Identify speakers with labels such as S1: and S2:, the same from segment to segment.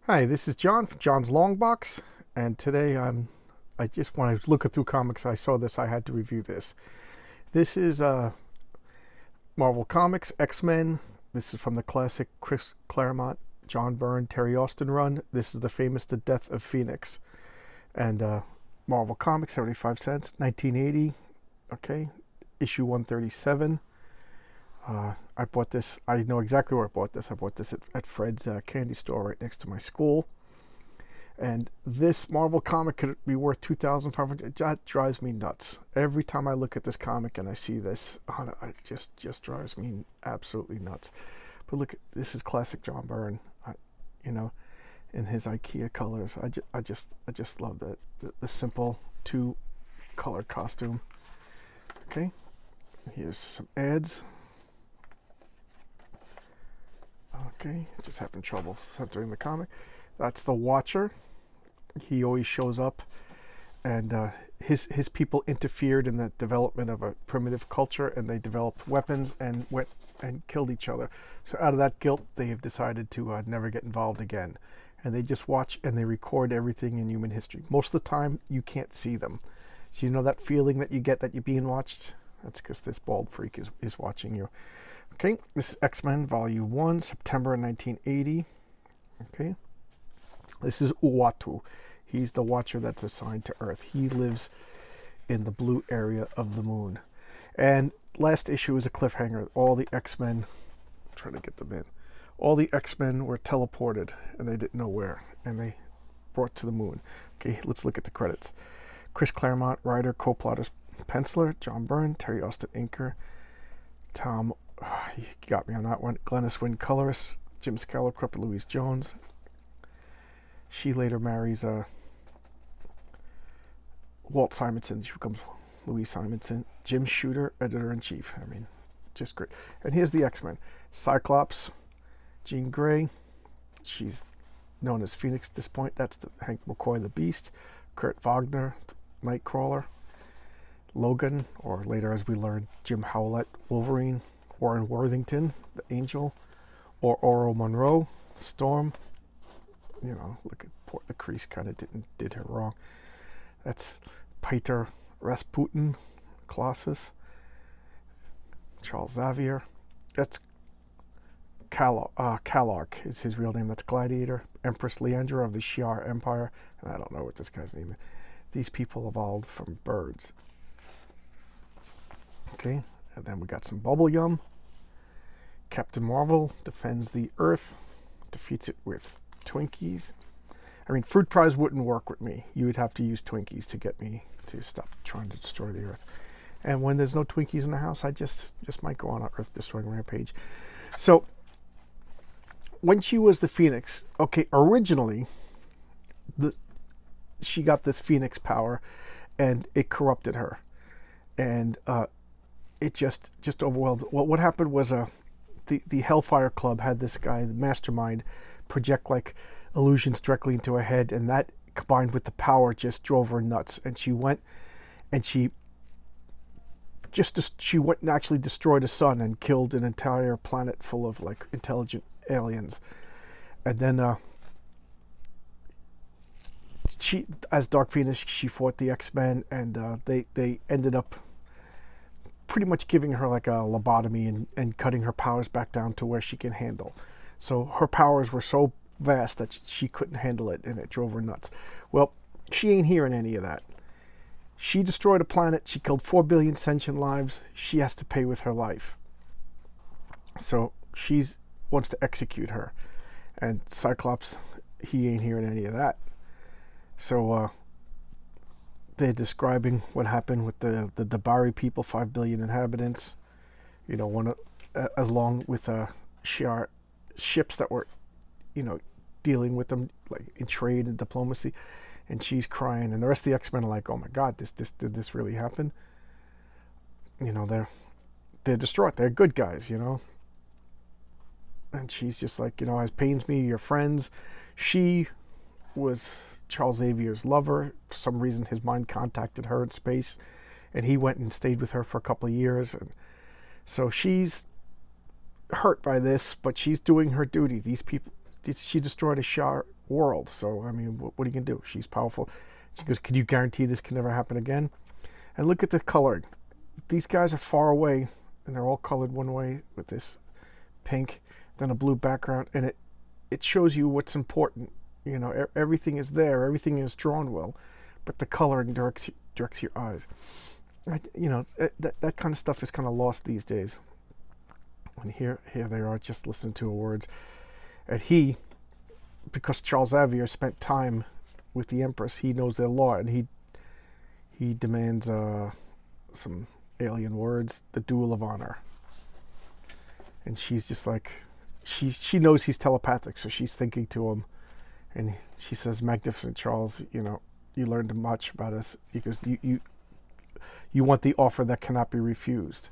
S1: Hi, this is John from John's Long Box, and today when I was looking through comics, I saw this. I had to review this. This is Marvel Comics X-Men. This is from the classic Chris Claremont, John Byrne, Terry Austin run. This is the famous The Death of Phoenix, and Marvel Comics 75 cents, 1980. Okay, issue 137. I bought this. I know exactly where I bought this. I bought this at Fred's candy store right next to my school. And this Marvel comic could be worth $2,500. That drives me nuts. Every time I look at this comic and I see this, it just drives me absolutely nuts. But look, this is classic John Byrne. You know, in his IKEA colors. I just love the simple two color costume. Okay, here's some ads. Okay, just having trouble centering the comic. That's the Watcher. He always shows up, and his people interfered in the development of a primitive culture, and they developed weapons and went and killed each other. So out of that guilt, they have decided to never get involved again, and they just watch and they record everything in human history. Most of the time, you can't see them. So you know that feeling that you get that you're being watched? That's because this bald freak is watching you. Okay, this is X-Men Volume 1, September 1980. Okay, this is Uatu. He's the Watcher that's assigned to Earth. He lives in the blue area of the moon. And last issue is a cliffhanger. All the X-Men, trying to get them in, all the X-Men were teleported, and they didn't know where, and they brought to the moon. Okay, let's look at the credits. Chris Claremont, writer, co-plotter, penciler. John Byrne, Terry Austin, inker. Tom, you got me on that one. Glennis Wynn, colorist. Jim Scalabrine, Louise Jones. She later marries Walt Simonson. She becomes Louise Simonson. Jim Shooter, editor-in-chief. I mean, just great. And here's the X-Men. Cyclops, Jean Grey. She's known as Phoenix at this point. That's the Hank McCoy, the Beast. Kurt Wagner, Nightcrawler. Logan, or later as we learned, Jim Howlett, Wolverine. Warren Worthington, the Angel. Or Oro Monroe, Storm. You know, look at the crease kind of did her wrong. That's Peter Rasputin, Colossus. Charles Xavier. That's Kalark is his real name. That's Gladiator. Empress Leandra of the Shi'ar Empire. And I don't know what this guy's name is. These people evolved from birds. Okay, and then we got some Bubble Yum. Captain Marvel defends the Earth, defeats it with Twinkies. I mean, fruit pies wouldn't work with me. You would have to use Twinkies to get me to stop trying to destroy the Earth. And when there's no Twinkies in the house, I just might go on an Earth-destroying rampage. So, when she was the Phoenix, okay, originally, she got this Phoenix power, and it corrupted her. And it just overwhelmed. Well, what happened was the Hellfire Club had this guy, the mastermind, project like illusions directly into her head, and that combined with the power just drove her nuts. And she went and she went and actually destroyed a sun and killed an entire planet full of like intelligent aliens. And then she, as Dark Phoenix, she fought the X-Men, and they ended up pretty much giving her like a lobotomy and cutting her powers back down to where she can handle. So her powers were so vast that she couldn't handle it, and it drove her nuts. Well, she ain't hearing any of that. She destroyed a planet. She killed 4 billion sentient lives. She has to pay with her life. So she wants to execute her. And Cyclops, he ain't hearing any of that. So they're describing what happened with the Dabari people, 5 billion inhabitants. You know, along with Shi'ar ships that were, you know, dealing with them like in trade and diplomacy. And she's crying, and the rest of the X-Men are like, "Oh my God, did this really happen?" You know, they're distraught. They're good guys, you know. And she's just like, you know, it pains me, you're friends. She was Charles Xavier's lover. For some reason, his mind contacted her in space, and he went and stayed with her for a couple of years. And so she's hurt by this, but she's doing her duty. These people, she destroyed a Shi'ar world. So, I mean, what are you going to do? She's powerful. She goes, can you guarantee this can never happen again? And look at the coloring. These guys are far away, and they're all colored one way with this pink, then a blue background, and it shows you what's important. You know, everything is there, everything is drawn well, but the coloring directs your eyes. You know, that kind of stuff is kind of lost these days. And here they are, just listening to her words. And because Charles Xavier spent time with the Empress, he knows their law, and he demands some alien words, the duel of honor. And she's just like, she knows he's telepathic, so she's thinking to him, and she says, "Magnificent Charles, you know, you learned much about us because you want the offer that cannot be refused."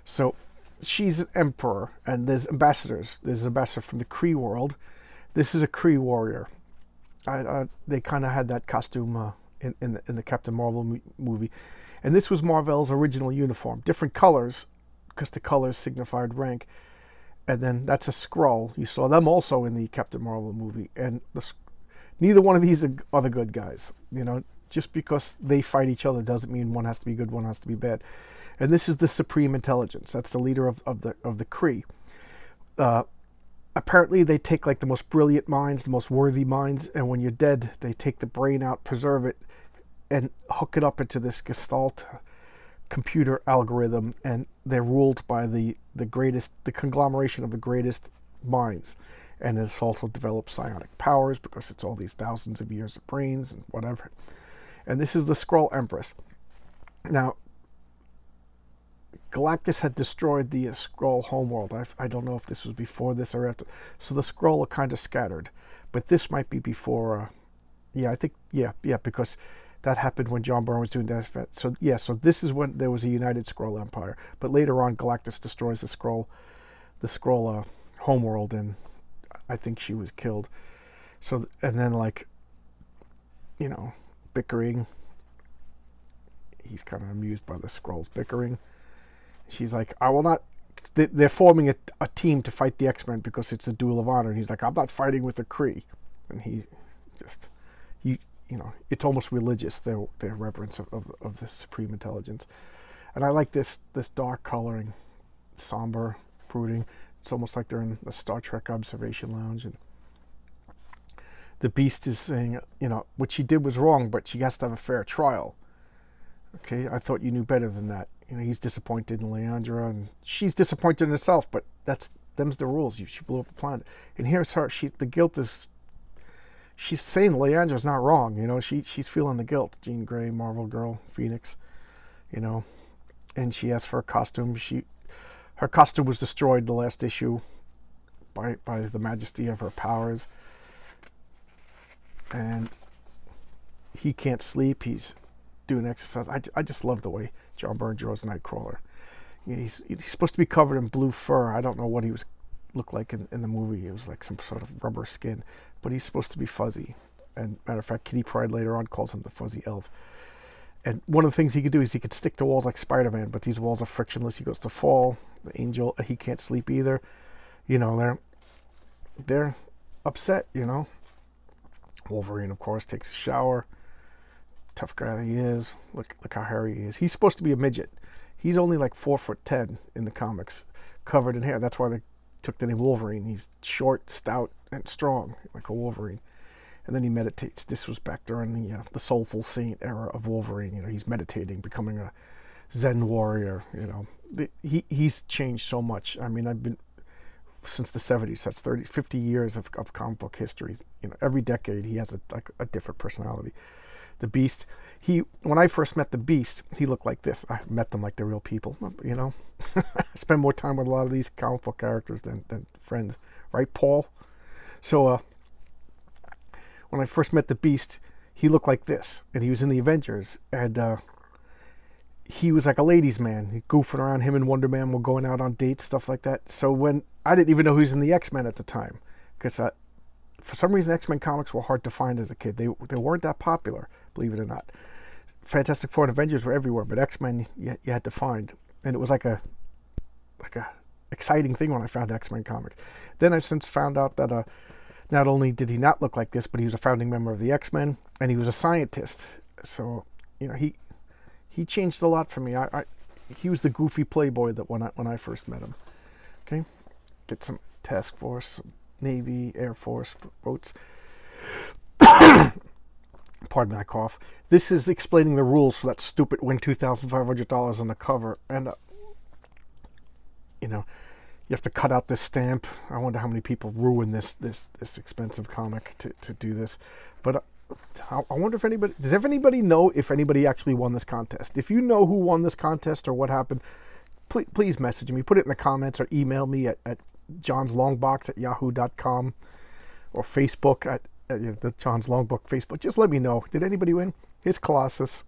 S1: So she's an emperor, and there's ambassadors. There's an ambassador from the Cree world. This is a Cree Warrior. They kind of had that costume in the Captain Marvel movie, and this was Marvel's original uniform. Different colors, because the colors signified rank. And then that's a Skrull. You saw them also in the Captain Marvel movie, and neither one of these are the good guys. You know, just because they fight each other doesn't mean one has to be good, one has to be bad. And this is the Supreme Intelligence. That's the leader of the Kree. Apparently, they take like the most brilliant minds, the most worthy minds, and when you're dead, they take the brain out, preserve it, and hook it up into this Gestalt computer algorithm, and they're ruled by the conglomeration of the greatest minds. And it's also developed psionic powers because it's all these thousands of years of brains and whatever. And this is the Skrull Empress. Now, Galactus had destroyed the Skrull homeworld. I don't know if this was before this or after. So the Skrull are kind of scattered. But this might be before. I think, because that happened when John Byrne was doing that event. So this is when there was a united Skrull Empire. But later on, Galactus destroys the Skrull homeworld, and I think she was killed. So, and then, like, you know, bickering. He's kind of amused by the Skrulls bickering. She's like, I will not. They're forming a team to fight the X-Men because it's a duel of honor. And he's like, I'm not fighting with the Kree. And you know, it's almost religious, their reverence of the Supreme Intelligence. And I like this dark coloring, somber, brooding. It's almost like they're in the Star Trek observation lounge. And the Beast is saying, you know, what she did was wrong, but she has to have a fair trial. Okay, I thought you knew better than that. You know, he's disappointed in Leandra, and she's disappointed in herself, but them's the rules. She blew up the planet. And here's her, the guilt is, she's saying Leandra's not wrong, you know, she's feeling the guilt. Jean Grey, Marvel Girl, Phoenix, you know, and she asks for a costume. Her costume was destroyed the last issue by the majesty of her powers. And he can't sleep, he's doing exercise. I just love the way John Byrne draws Nightcrawler. He's supposed to be covered in blue fur. I don't know what he looked like in the movie. It was like some sort of rubber skin, but he's supposed to be fuzzy. And matter of fact, Kitty Pryde later on calls him the fuzzy elf. And one of the things he could do is he could stick to walls like Spider-Man, but these walls are frictionless. He goes to fall. The Angel, he can't sleep either. You know, they're upset, you know. Wolverine, of course, takes a shower. Tough guy that he is. Look how hairy he is. He's supposed to be a midget. He's only like 4'10" in the comics, covered in hair. That's why they took the name Wolverine. He's short, stout, and strong, like a Wolverine. And then he meditates. This was back during the Soulful Saint era of Wolverine. You know, he's meditating, becoming a Zen warrior. You know, he's changed so much. I mean, I've been since the 70s. That's 50 years of comic book history. You know, every decade he has a different personality. The Beast. When I first met the Beast, he looked like this. I met them like they're real people. You know, I spend more time with a lot of these comic book characters than friends, right, Paul? So when I first met the Beast, he looked like this, and he was in the Avengers, and he was like a ladies' man. He goofing around. Him and Wonder Man were going out on dates, stuff like that. So when I didn't even know he was in the X-Men at the time, because for some reason X-Men comics were hard to find as a kid. They weren't that popular, believe it or not. Fantastic Four and Avengers were everywhere, but X-Men you had to find, and it was like a exciting thing when I found X-Men comics. Then I since found out that Not only did he not look like this, but he was a founding member of the X-Men, and he was a scientist. So, he changed a lot for me. He was the goofy playboy that when I first met him. Okay, get some task force, Navy, Air Force boats. Pardon my cough. This is explaining the rules for that stupid win $2,500 on the cover, and you have to cut out this stamp. I wonder how many people ruin this expensive comic to do this. But I wonder if anybody does. Anybody know if anybody actually won this contest? If you know who won this contest or what happened, please message me. Put it in the comments or email me at johnslongbox@yahoo.com or Facebook at the John's Longbook Facebook. Just let me know. Did anybody win? Here's Colossus.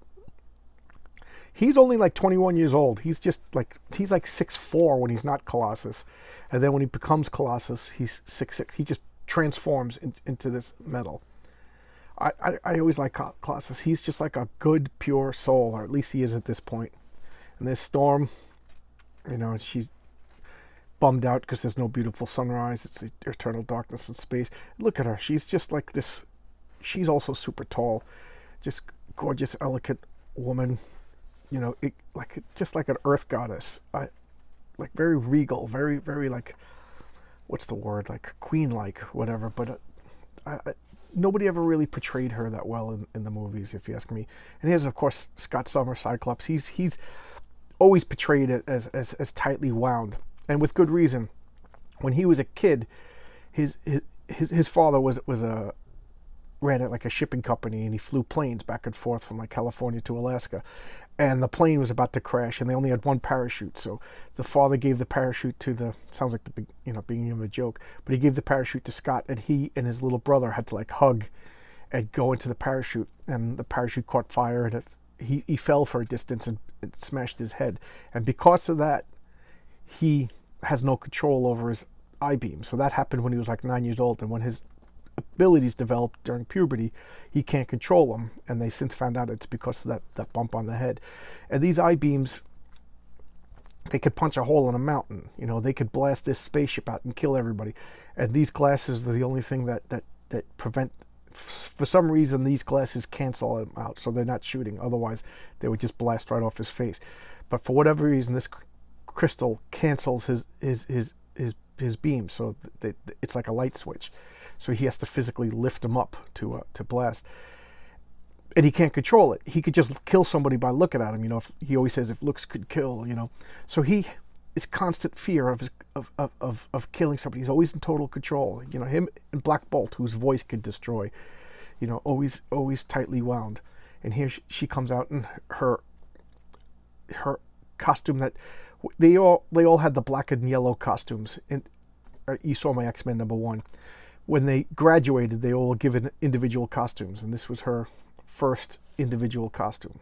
S1: He's only like 21 years old. He's like 6'4" when he's not Colossus. And then when he becomes Colossus, he's 6'6". He just transforms into this metal. I always like Colossus. He's just like a good, pure soul, or at least he is at this point. And this Storm, she's bummed out because there's no beautiful sunrise. It's eternal darkness in space. Look at her. She's just like this. She's also super tall. Just gorgeous, elegant woman. Just like an earth goddess. Like very regal, very, very like, what's the word? Like queen-like, whatever. But nobody ever really portrayed her that well in the movies, if you ask me. And here's, of course, Scott Summers, Cyclops. He's always portrayed it as tightly wound, and with good reason. When he was a kid, his father ran it like a shipping company, and he flew planes back and forth from like California to Alaska. And the plane was about to crash, and they only had one parachute. So the father gave the parachute to sounds like the beginning of a joke, but he gave the parachute to Scott, and he and his little brother had to like hug and go into the parachute, and the parachute caught fire, and he fell for a distance and it smashed his head. And because of that, he has no control over his I-beam. So that happened when he was like 9 years old, and when his abilities developed during puberty, he can't control them, and they since found out it's because of that bump on the head. And these I-beams, they could punch a hole in a mountain. They could blast this spaceship out and kill everybody. And these glasses are the only thing that prevent. For some reason, these glasses cancel him out, so they're not shooting. Otherwise, they would just blast right off his face. But for whatever reason, this crystal cancels his beam, so it's like a light switch. So he has to physically lift him up to blast, and he can't control it. He could just kill somebody by looking at him. If he always says if looks could kill. So he is constant fear of killing somebody. He's always in total control. Him and Black Bolt, whose voice could destroy. Always tightly wound. And here she comes out in her costume that they all had the black and yellow costumes. And you saw my X-Men #1. When they graduated, they all given individual costumes, and this was her first individual costume.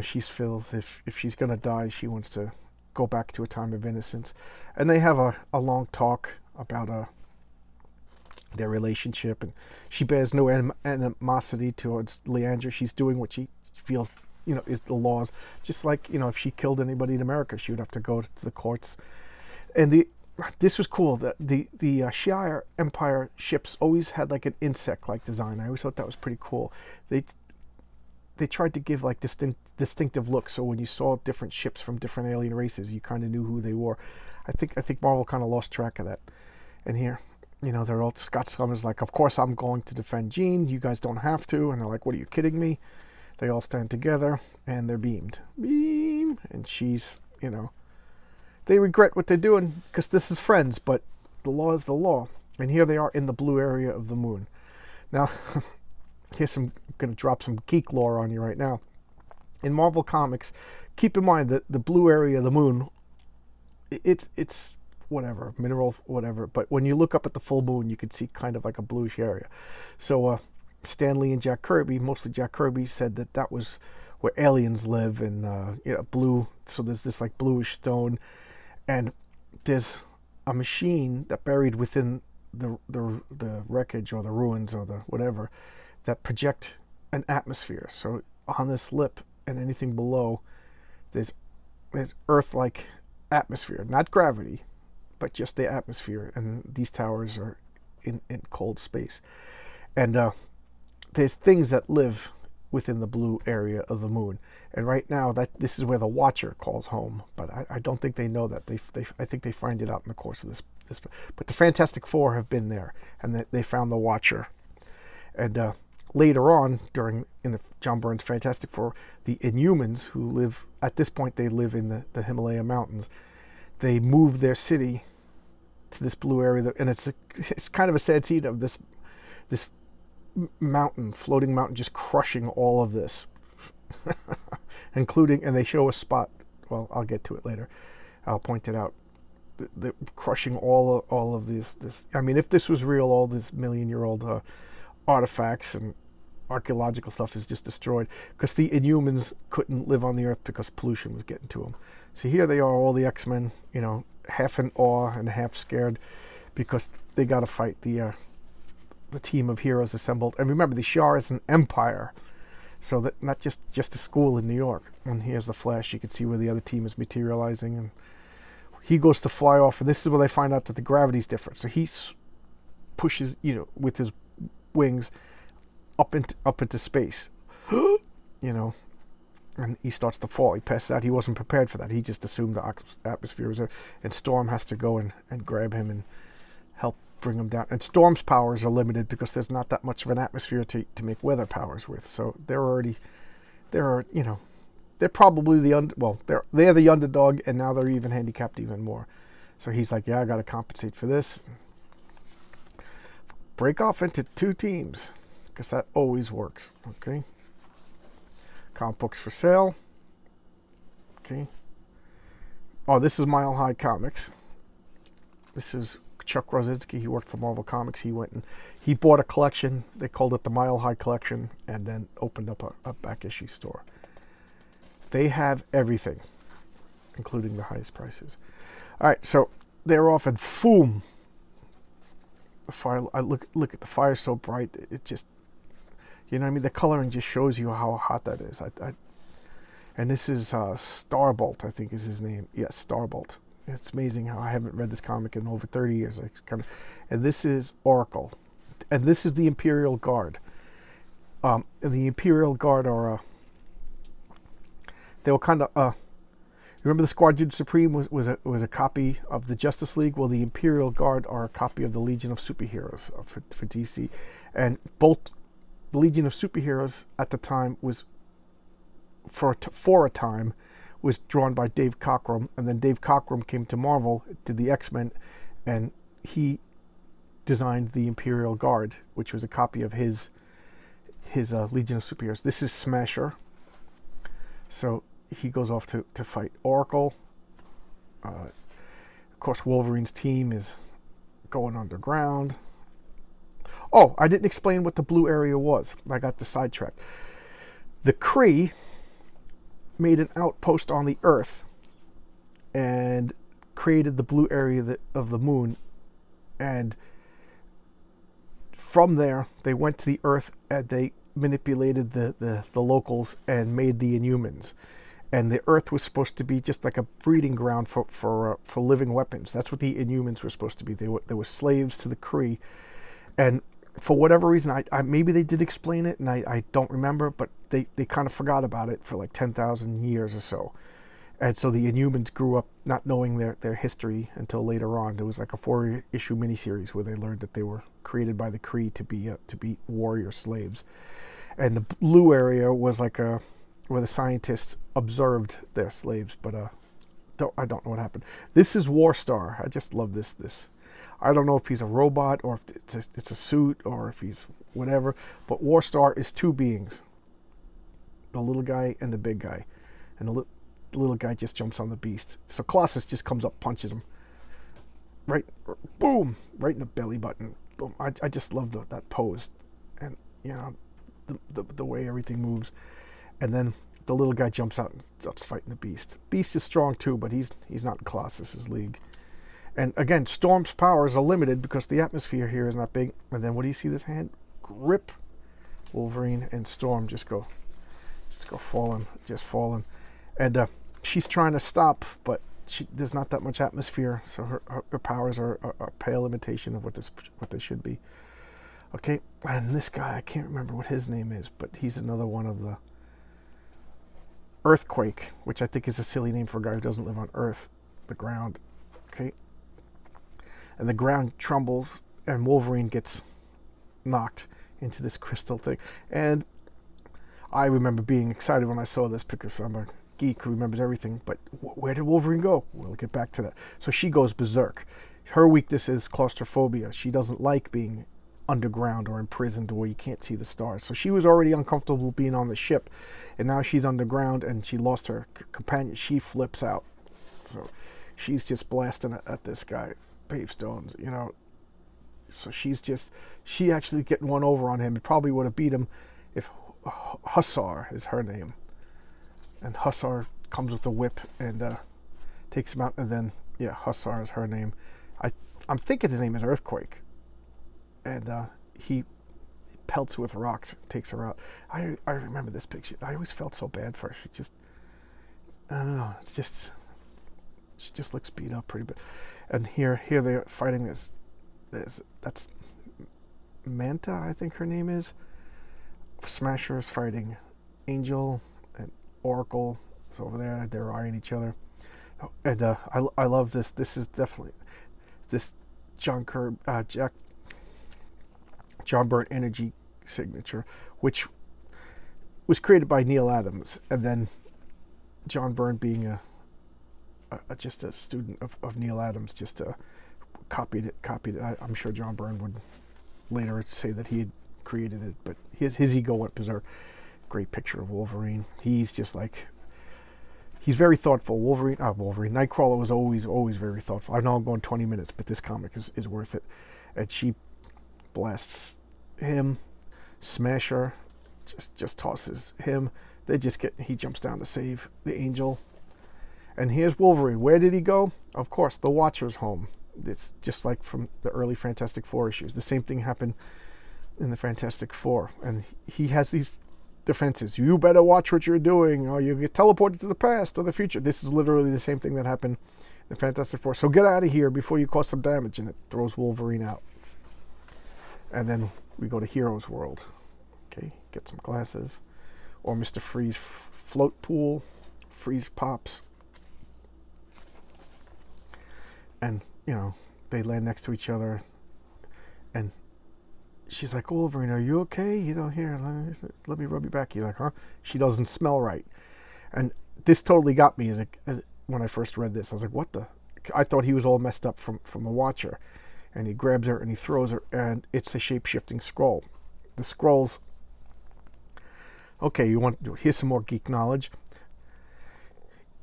S1: She feels if she's gonna die, she wants to go back to a time of innocence. And they have a long talk about their relationship, and she bears no animosity towards Leandra. She's doing what she feels is the laws. Just like if she killed anybody in America, she would have to go to the courts. And this was cool. The Shi'ar Empire ships always had like an insect-like design. I always thought that was pretty cool. They tried to give like distinctive looks, so when you saw different ships from different alien races, you kind of knew who they were. I think Marvel kind of lost track of that. And here, they're all Scott Summers like, of course I'm going to defend Jean. You guys don't have to. And they're like, what are you kidding me? They all stand together and they're beamed. Beam, and she's They regret what they're doing because this is friends, but the law is the law. And here they are in the blue area of the moon. Now, I'm going to drop some geek lore on you right now. In Marvel Comics, keep in mind that the blue area of the moon, it's whatever, mineral, whatever. But when you look up at the full moon, you can see kind of like a bluish area. So Stan Lee and Jack Kirby, mostly Jack Kirby, said that was where aliens live, and blue. So there's this like bluish stone. And there's a machine that buried within the wreckage or the ruins or the whatever that project an atmosphere. So on this lip and anything below, there's Earth-like atmosphere, not gravity, but just the atmosphere. And these towers are in cold space. And there's things that live within the blue area of the moon. And right now, this is where the Watcher calls home. But I don't think they know that. I think they find it out in the course of this. But the Fantastic Four have been there, and they found the Watcher. And later on, in the John Byrne's Fantastic Four, the Inhumans, who live at this point, they live in the Himalaya mountains. They move their city to this blue area, and it's kind of a sad scene of this mountain, floating mountain, just crushing all of this, including, and they show a spot. Well, I'll get to it later. I'll point it out. The crushing all of this. I mean, if this was real, all this million-year-old artifacts and archaeological stuff is just destroyed, because the Inhumans couldn't live on the Earth because pollution was getting to them. So here they are, all the X-Men, half in awe and half scared, because they got to fight the team of heroes assembled. And remember, the Shi'ar is an empire, so that not just a school in New York. And here's the Flash. You can see where the other team is materializing, and he goes to fly off, and this is where they find out that the gravity's different. So he pushes, with his wings up into space, and he starts to fall. He passes out. He wasn't prepared for that. He just assumed the atmosphere was there, and Storm has to go and grab him and help bring him down. And Storm's powers are limited because there's not that much of an atmosphere to make weather powers with. So they're probably they're the underdog, and now they're even handicapped even more. So he's like, yeah, I got to compensate for this. Break off into two teams, because that always works. Okay. Comic books for sale. Okay. Oh, this is Mile High Comics. This is Chuck Rosinski. He worked for Marvel Comics. He went and he bought a collection. They called it the Mile High Collection, and then opened up a back issue store. They have everything, including the highest prices. All right, so they're off, and boom. The fire. I look at the fire, so bright. It just, the coloring just shows you how hot that is. And this is Starbolt, I think is his name. Yes, Starbolt. It's amazing how I haven't read this comic in over 30 years. And this is Oracle, and this is the Imperial Guard. And the Imperial Guard are they were kind of remember the Squadron Supreme was a copy of the Justice League. Well, the Imperial Guard are a copy of the Legion of Superheroes for DC, and both the Legion of Superheroes at the time was for a time was drawn by Dave Cockrum, and then Dave Cockrum came to Marvel, did the X-Men, and he designed the Imperial Guard, which was a copy of his Legion of Superheroes. This is Smasher. So he goes off to fight Oracle. Of course, Wolverine's team is going underground. Oh, I didn't explain what the blue area was. I got the sidetrack. The Kree made an outpost on the Earth and created the blue area of the moon. And from there, they went to the Earth and they manipulated the locals and made the Inhumans. And the Earth was supposed to be just like a breeding ground for living weapons. That's what the Inhumans were supposed to be. They were slaves to the Kree. And for whatever reason, I maybe they did explain it, and I don't remember, but they kind of forgot about it for like 10,000 years or so. And so the Inhumans grew up not knowing their history until later on. There was like a 4-issue miniseries where they learned that they were created by the Kree to be warrior slaves. And the blue area was like where the scientists observed their slaves, but I don't know what happened. This is Warstar. I just love this. I don't know if he's a robot or if it's a suit or if he's whatever, but Warstar is two beings, the little guy and the big guy, and the little guy just jumps on the beast. So Colossus just comes up, punches him, right, boom, right in the belly button. Boom. I just love that pose, and the way everything moves, and then the little guy jumps out and starts fighting the beast. Beast is strong too, but he's not in Colossus's league. And again, Storm's powers are limited because the atmosphere here is not big. And then what do you see? This hand grip. Wolverine and Storm just falling. And she's trying to stop, but there's not that much atmosphere, so her powers are a pale imitation of what they should be. Okay, and this guy, I can't remember what his name is, but he's another one of the Earthquake, which I think is a silly name for a guy who doesn't live on Earth, the ground. Okay, and the ground trembles, and Wolverine gets knocked into this crystal thing. And I remember being excited when I saw this because I'm a geek who remembers everything. But where did Wolverine go? We'll get back to that. So she goes berserk. Her weakness is claustrophobia. She doesn't like being underground or imprisoned where you can't see the stars. So she was already uncomfortable being on the ship, and now she's underground and she lost her companion. She flips out. So she's just blasting at this guy, Pavestones, you know. So she actually getting one over on him. It probably would have beat him if Hussar is her name. And Hussar comes with a whip and takes him out. And then, yeah, Hussar is her name. I'm thinking his name is Earthquake. And he pelts with rocks, takes her out. I remember this picture. I always felt so bad for her. She just, I don't know. She just looks beat up pretty bad. And here they're fighting this. That's Manta, I think her name is. Smasher is fighting Angel, and Oracle is over there. They're eyeing each other. And I love this. This is definitely this John Byrne energy signature, which was created by Neil Adams, and then John Byrne, being just a student of Neil Adams, just copied it. I'm sure John Byrne would later say that he had created it, but his ego went berserk. Great picture of Wolverine. He's just like, he's very thoughtful. Wolverine. Nightcrawler was always very thoughtful. I know I'm going 20 minutes, but this comic is worth it. And she blasts him. Smasher just tosses him. He jumps down to save the Angel. And here's Wolverine. Where did he go? Of course, the Watcher's home. It's just like from the early Fantastic Four issues. The same thing happened in the Fantastic Four. And he has these defenses. You better watch what you're doing, or you get teleported to the past or the future. This is literally the same thing that happened in Fantastic Four. So get out of here before you cause some damage. And it throws Wolverine out. And then we go to Heroes World. Okay, get some glasses. Or Mr. Freeze float pool. Freeze pops. And, you know, they land next to each other. And she's like, Wolverine, are you okay? You know, here, let me rub you back. You're like, huh? She doesn't smell right. And this totally got me when I first read this. I was like, what the? I thought he was all messed up from the Watcher. And he grabs her and he throws her, and it's a shape-shifting Skrull. The Skrulls. Okay, here's some more geek knowledge.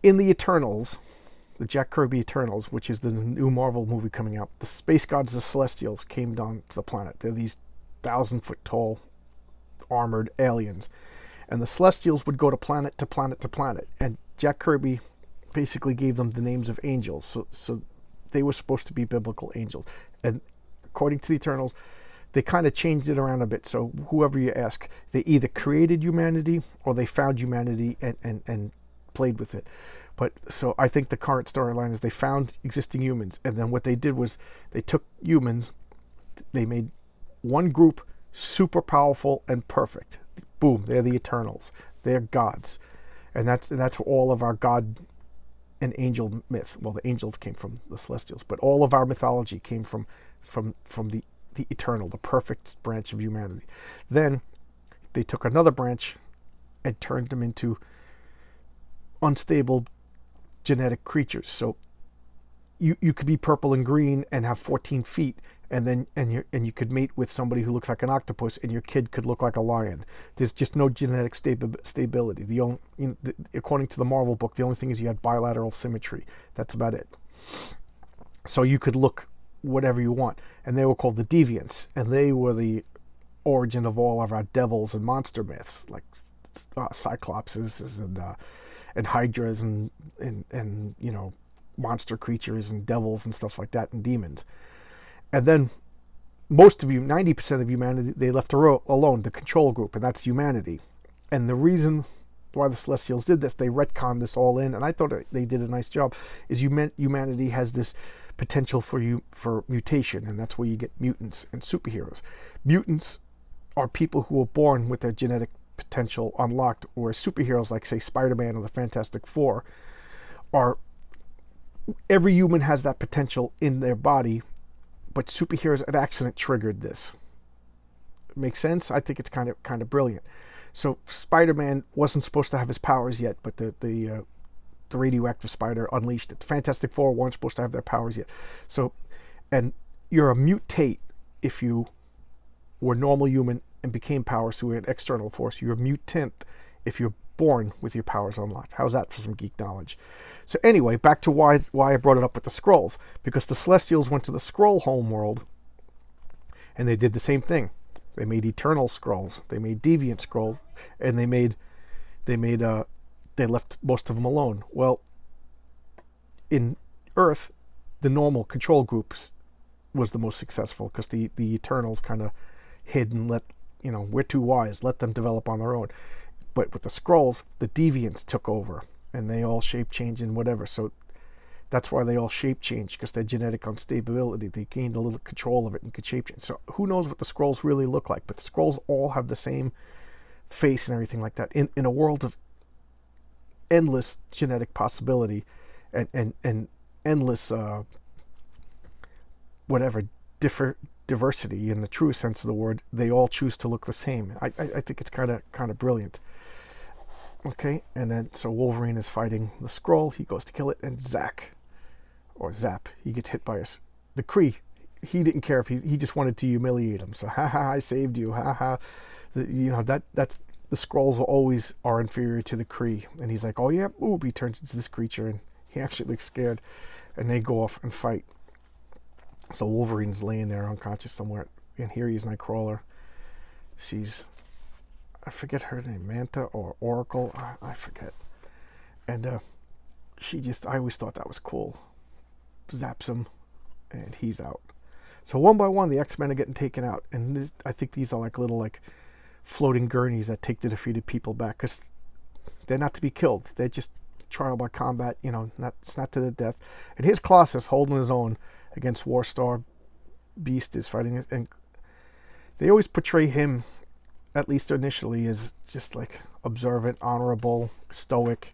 S1: In the Eternals, the Jack Kirby Eternals, which is the new Marvel movie coming out, the space gods, the Celestials, came down to the planet. They're these 1,000-foot tall armored aliens. And the Celestials would go to planet to planet to planet. And Jack Kirby basically gave them the names of angels. So they were supposed to be biblical angels. And according to the Eternals, they kind of changed it around a bit. So whoever you ask, they either created humanity or they found humanity and played with it. But so I think the current storyline is they found existing humans. And then what they did was they took humans, they made one group super powerful and perfect. Boom, they're the Eternals. They're gods. And that's all of our God and angel myth. Well, the angels came from the Celestials, but all of our mythology came from the Eternal, the perfect branch of humanity. Then they took another branch and turned them into unstable genetic creatures. So you could be purple and green and have 14 feet, and you could mate with somebody who looks like an octopus, and your kid could look like a lion. There's just no genetic stability. According to the Marvel book, the only thing is you had bilateral symmetry. That's about it. So you could look whatever you want. And they were called the Deviants, and they were the origin of all of our devils and monster myths, like Cyclopses and Hydras and you know, monster creatures and devils and stuff like that, and demons. And then most of 90% of humanity, they left alone, the control group, and that's humanity. And the reason why the Celestials did this. They retconned this all in, and I thought they did a nice job. Is humanity has this potential for mutation, and that's where you get mutants and superheroes. Mutants are people who are born with their genetic potential unlocked, whereas superheroes like, say, Spider-Man or the Fantastic Four are, every human has that potential in their body, but superheroes, an accident triggered this. Makes sense? I think it's kind of brilliant. So Spider-Man wasn't supposed to have his powers yet, but the radioactive spider unleashed it. The Fantastic Four weren't supposed to have their powers yet. So, and you're a mutate if you were normal human and became powers through an external force. You're a mutant if you're born with your powers unlocked. How's that for some geek knowledge? So anyway, back to why I brought it up with the Skrulls. Because the Celestials went to the Skrull homeworld, and they did the same thing. They made eternal Skrulls. They made deviant Skrulls, and they left most of them alone. Well, in Earth, the normal control groups was the most successful, because the Eternals kind of hid and let, we're too wise, let them develop on their own. But with the Skrulls, the deviants took over, and they all shape change and whatever. So that's why they all shape change, because their genetic instability, they gained a little control of it and could shape change. So who knows what the Skrulls really look like? But the Skrulls all have the same face and everything like that. In a world of endless genetic possibility and endless diversity in the true sense of the word, they all choose to look the same. I think it's kind of brilliant. Okay, and then so Wolverine is fighting the Skrull. He goes to kill it, and Zap, he gets hit by the Kree. He didn't care if he just wanted to humiliate him. So I saved you, that's the Skrulls always are inferior to the Kree, and he's like, oh yeah, ooh, he turns into this creature, and he actually looks scared, and they go off and fight. So Wolverine's laying there unconscious somewhere, and here he's Nightcrawler. Sees, I forget her name, Manta or Oracle, I forget. And I always thought that was cool. Zaps him, and he's out. So one by one, the X-Men are getting taken out, and I think these are like little floating gurneys that take the defeated people back, because they're not to be killed. They're just trial by combat, it's not to the death. And here's Colossus holding his own against Warstar. Beast is fighting, and they always portray him, at least initially, as just like observant, honorable, stoic,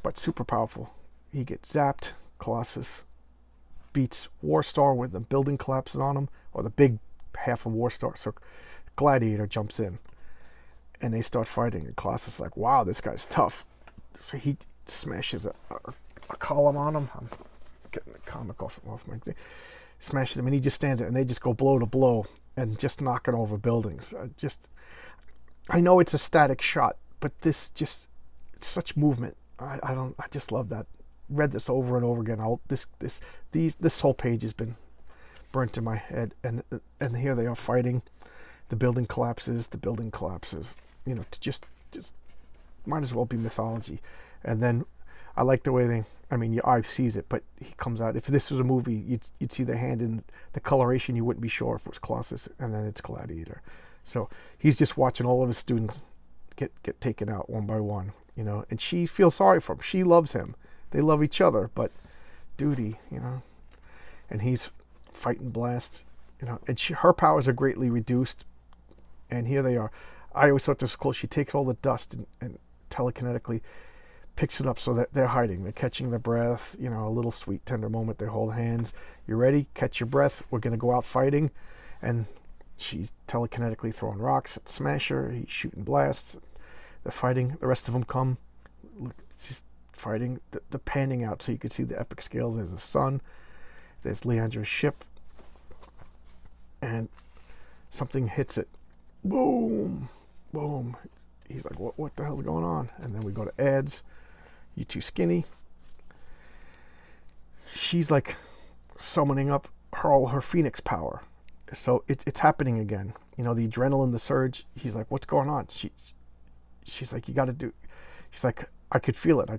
S1: but super powerful. He gets zapped. Colossus beats Warstar when the building collapses on him, or the big half of Warstar. So Gladiator jumps in, and they start fighting. And Colossus is like, wow, this guy's tough. So he smashes a column on him. I'm getting the comic off my thing. Smashes him, and he just stands there, and they just go blow to blow and just knocking over buildings. I know it's a static shot, but it's such movement. I just love that. Read this over and over again. This whole page has been burnt in my head, and here they are fighting. The building collapses. Just might as well be mythology. And then I like the way your eye sees it, but he comes out. If this was a movie, you'd see the hand in the coloration. You wouldn't be sure if it was Colossus, and then it's Gladiator. So he's just watching all of his students get taken out one by one, and she feels sorry for him. She loves him. They love each other, but duty, and he's fighting blasts, and her powers are greatly reduced, and here they are. I always thought this was cool. She takes all the dust and telekinetically picks it up so that they're hiding. They're catching their breath, a little sweet, tender moment. They hold hands. You ready? Catch your breath. We're going to go out fighting. And she's telekinetically throwing rocks at Smasher. He's shooting blasts. They're fighting. The rest of them come. Look, just fighting. The panning out so you can see the epic scales. There's the sun. There's Leandra's ship. And something hits it. Boom. Boom. He's like, what the hell's going on? And then we go to ads. You too skinny. She's like summoning up all her Phoenix power. So it's happening again. The adrenaline, the surge. He's like, what's going on? She's like, you got to do. She's like, I could feel it.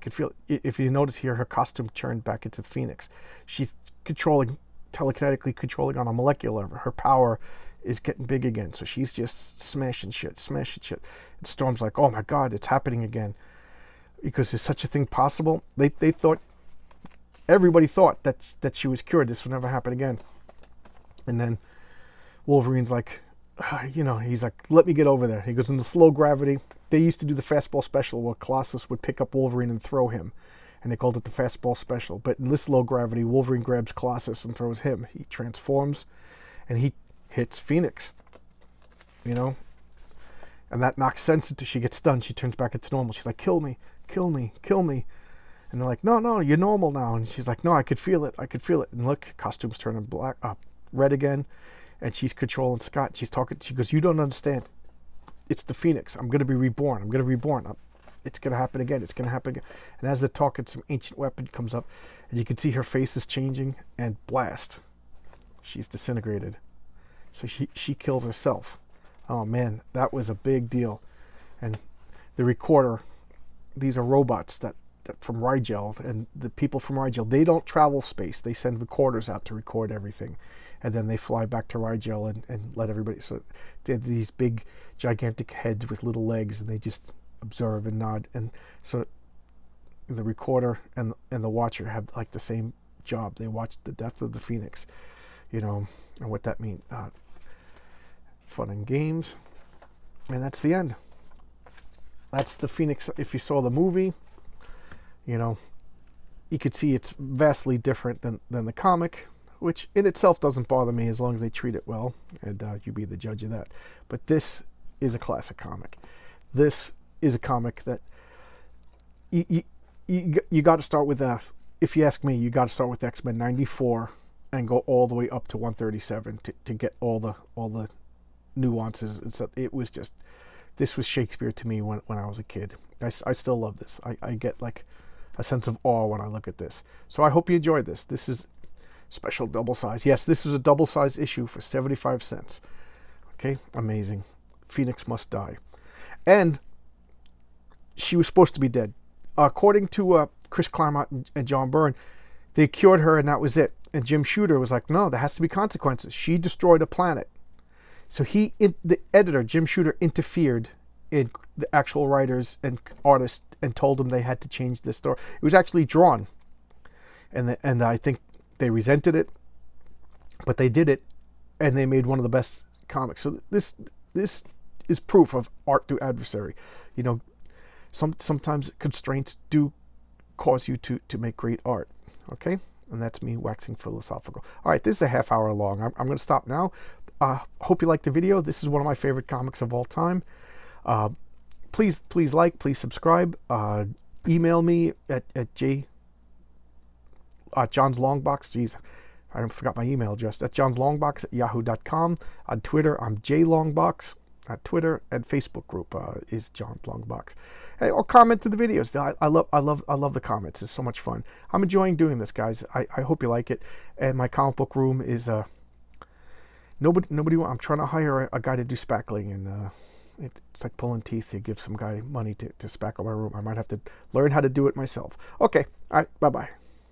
S1: If you notice here, her costume turned back into the Phoenix. She's telekinetically controlling on a molecular level. Her power is getting big again. So she's just smashing shit. And Storm's like, oh my God, it's happening again. Because is such a thing possible? They thought, everybody thought that she was cured. This would never happen again. And then Wolverine's like, he's like, let me get over there. He goes into slow gravity. They used to do the fastball special where Colossus would pick up Wolverine and throw him. And they called it the fastball special. But in this low gravity, Wolverine grabs Colossus and throws him. He transforms and he hits Phoenix. And that knocks sense into, she gets stunned. She turns back into normal. She's like, kill me. And they're like, no, you're normal now. And she's like, no, I could feel it. And look, costume's turning red again. And she's controlling Scott. She's talking. She goes, you don't understand. It's the Phoenix. I'm going to be reborn. It's going to happen again. And as they're talking, some ancient weapon comes up. And you can see her face is changing. And blast. She's disintegrated. So she kills herself. Oh, man. That was a big deal. And the recorder, these are robots that from Rigel. And the people from Rigel, they don't travel space. They send recorders out to record everything. And then they fly back to Rigel and let everybody. So they have these big, gigantic heads with little legs, and they just observe and nod. And so the recorder and the watcher have like the same job. They watch the death of the Phoenix, and what that means. Fun and games. And that's the end. That's the Phoenix. If you saw the movie, you could see it's vastly different than the comic, which in itself doesn't bother me as long as they treat it well, and you be the judge of that. But this is a classic comic. This is a comic that you got to start with. If you ask me, you got to start with X-Men 94 and go all the way up to 137 to get all the nuances. It was just, this was Shakespeare to me when I was a kid. I still love this. I get like a sense of awe when I look at this. So I hope you enjoyed this. This is special double size. Yes, this is a double size issue for 75 cents. Okay, amazing. Phoenix must die. And she was supposed to be dead. According to Chris Claremont and John Byrne, they cured her and that was it. And Jim Shooter was like, no, there has to be consequences. She destroyed a planet. So the editor, Jim Shooter, interfered in the actual writers and artists and told them they had to change the story. It was actually drawn. And I think they resented it, but they did it, and they made one of the best comics. So this is proof of art through adversary. Sometimes constraints do cause you to make great art. Okay, and that's me waxing philosophical. All right, this is a half hour long. I'm going to stop now. Hope you liked the video. This is one of my favorite comics of all time. Please like, please subscribe. Email me at John's Longbox. Jeez, I forgot my email address. At johnslongbox@yahoo.com. On Twitter, I'm jlongbox. At Twitter and Facebook group is John's Longbox. Hey, or comment to the videos. I love the comments. It's so much fun. I'm enjoying doing this, guys. I hope you like it. And my comic book room is nobody. I'm trying to hire a guy to do spackling, and it's like pulling teeth to give some guy money to spackle my room. I might have to learn how to do it myself. Okay. All right. Bye bye.